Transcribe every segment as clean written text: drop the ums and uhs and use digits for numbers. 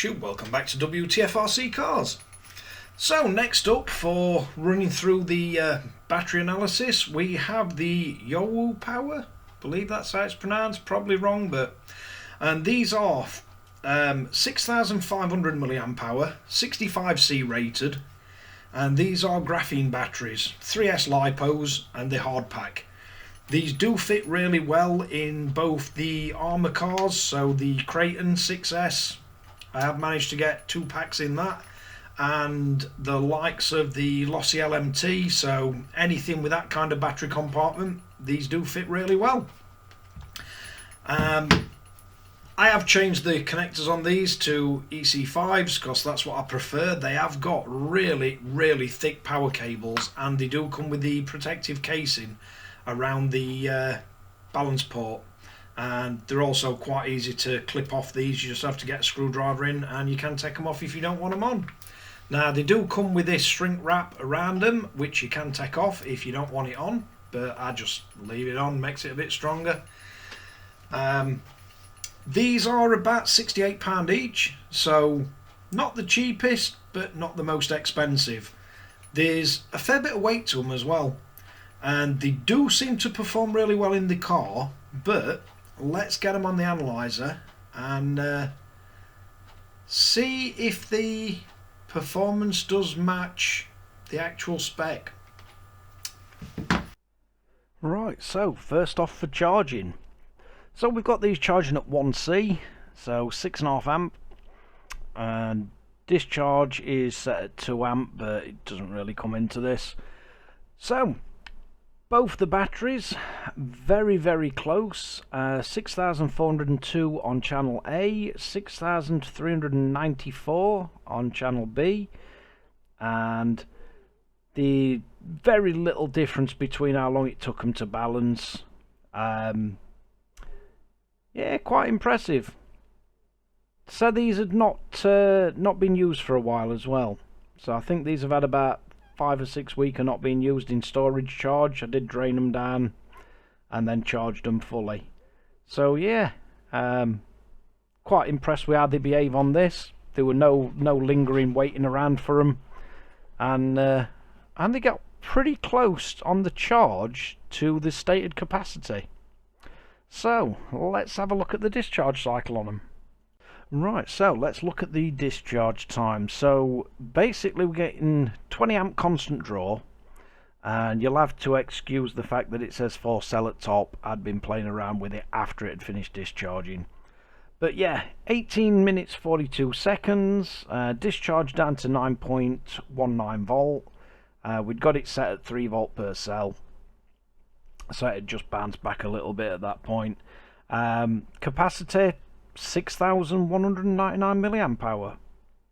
YouTube, welcome back to Wtf Rc Cars. So next up, for running through the battery analysis, we have the Yowoo power. I believe that's how it's pronounced, probably wrong, and these are 6,500 milliamp hour, 65C rated, and these are graphene batteries, 3S Lipos and the hard pack. These do fit really well in both the armour cars, so the Kraton 6S, I have managed to get 2 packs in that, and the likes of the Lossy LMT, so anything with that kind of battery compartment, these do fit really well. I have changed the connectors on these to EC5s because that's what I prefer. They have got really thick power cables, and they do come with the protective casing around the balance port, and they're also quite easy to clip off. These you just have to get a screwdriver in, and you can take them off if you don't want them on. Now they do come with this shrink wrap around them, which you can take off if you don't want it on, but I just leave it on, makes it a bit stronger. These are about £68 each, so not the cheapest but not the most expensive. There's a fair bit of weight to them as well, and they do seem to perform really well in the car, but let's get them on the analyzer and see if the performance does match the actual spec. Right, so first off for charging. So we've got these charging at 1C, so 6.5 amp, and discharge is set at 2 amp, but it doesn't really come into this. So both the batteries very close, 6,402 on channel A, 6,394 on channel B, and the very little difference between how long it took them to balance. Yeah, quite impressive. So these had not been used for a while as well, so I think these have had about 5 or 6 weeks of not being used in storage charge. I did drain them down and then charged them fully. So yeah, quite impressed with how they behave on this. There were no lingering waiting around for them, and they got pretty close on the charge to the stated capacity. So let's have a look at the discharge cycle on them. Right, so let's look at the discharge time. So basically we're getting 20 amp constant draw, and you'll have to excuse the fact that it says 4 cell at top. I'd been playing around with it after it had finished discharging. But yeah, 18 minutes 42 seconds, discharge down to 9.19 volt. We'd got it set at 3 volt per cell, so it just bounced back a little bit at that point. Capacity 6,199 milliamp hour,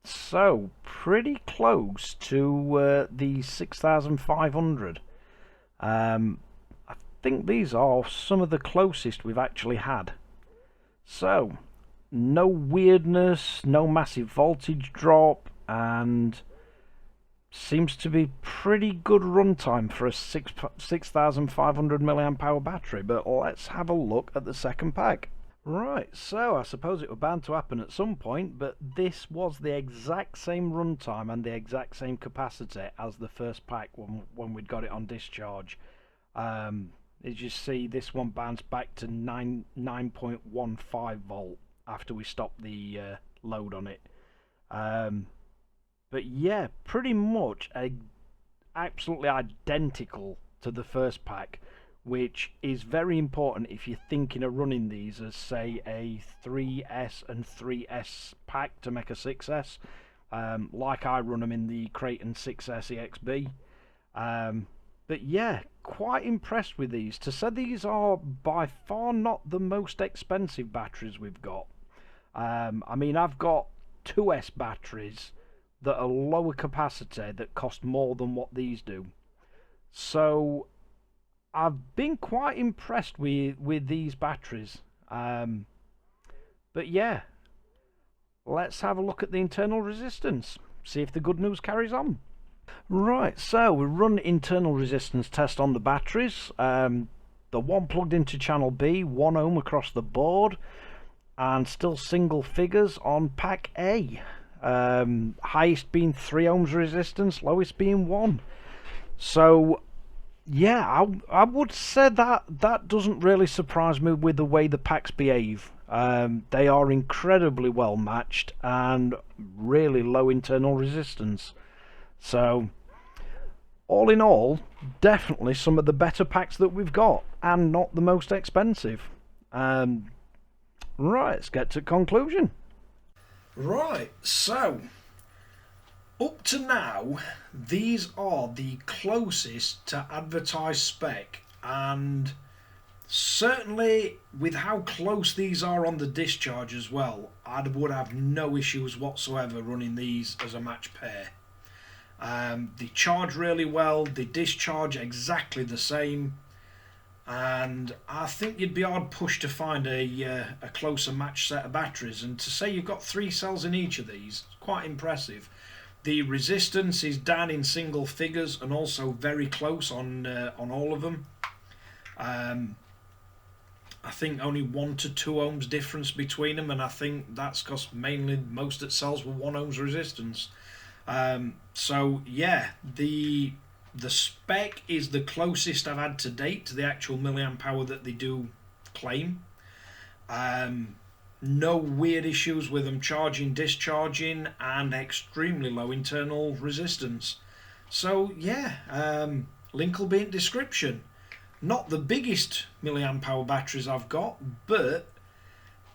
so pretty close to the 6,500. I think these are some of the closest we've actually had. So no weirdness, no massive voltage drop, and seems to be pretty good runtime for a 6,500 milliamp hour battery. But let's have a look at the second pack. Right, so I suppose it was bound to happen at some point, but this was the exact same runtime and the exact same capacity as the first pack when we'd got it on discharge. As you see, this one bounced back to 9.15 volt after we stopped the load on it. But yeah, pretty much absolutely identical to the first pack, which is very important if you're thinking of running these as, say, a 3S and 3S pack to make a 6S, like I run them in the Kraton 6S EXB. But yeah, quite impressed with these. To say these are by far not the most expensive batteries we've got. I mean, I've got 2S batteries that are lower capacity that cost more than what these do. So I've been quite impressed with these batteries. But yeah, let's have a look at the internal resistance, see if the good news carries on. Right, so we run internal resistance test on the batteries. The one plugged into channel B, 1 ohm across the board, and still single figures on pack A. Highest being 3 ohms resistance, lowest being 1. So yeah, I would say that doesn't really surprise me with the way the packs behave. They are incredibly well matched and really low internal resistance. So all in all, definitely some of the better packs that we've got, and not the most expensive. Right, let's get to conclusion. Right, so up to now, these are the closest to advertised spec, and certainly with how close these are on the discharge as well, I would have no issues whatsoever running these as a match pair. They charge really well, they discharge exactly the same, and I think you'd be hard pushed to find a closer match set of batteries. And to say you've got 3 cells in each of these, it's quite impressive. The resistance is down in single figures and also very close on all of them. I think only 1 to 2 ohms difference between them, and I think that's because mainly most at cells were 1 ohms resistance. So yeah, the spec is the closest I've had to date to the actual milliamp hour that they do claim. No weird issues with them charging, discharging, and extremely low internal resistance. So yeah, link will be in description. Not the biggest milliamp hour batteries I've got, but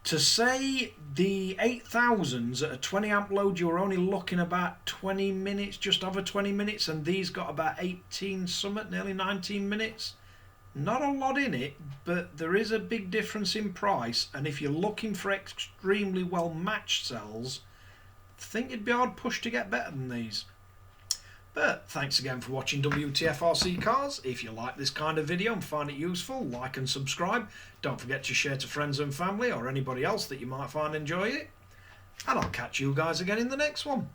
to say the 8000s at a 20 amp load, you were only looking about 20 minutes, just over 20 minutes, and these got about 18 something, nearly 19 minutes. Not a lot in it, but there is a big difference in price, and if you're looking for extremely well matched cells, I think you'd be hard pushed to get better than these. But thanks again for watching Wtf Rc Cars. If you like this kind of video and find it useful, like and subscribe. Don't forget to share to friends and family or anybody else that you might find enjoy it. And I'll catch you guys again in the next one.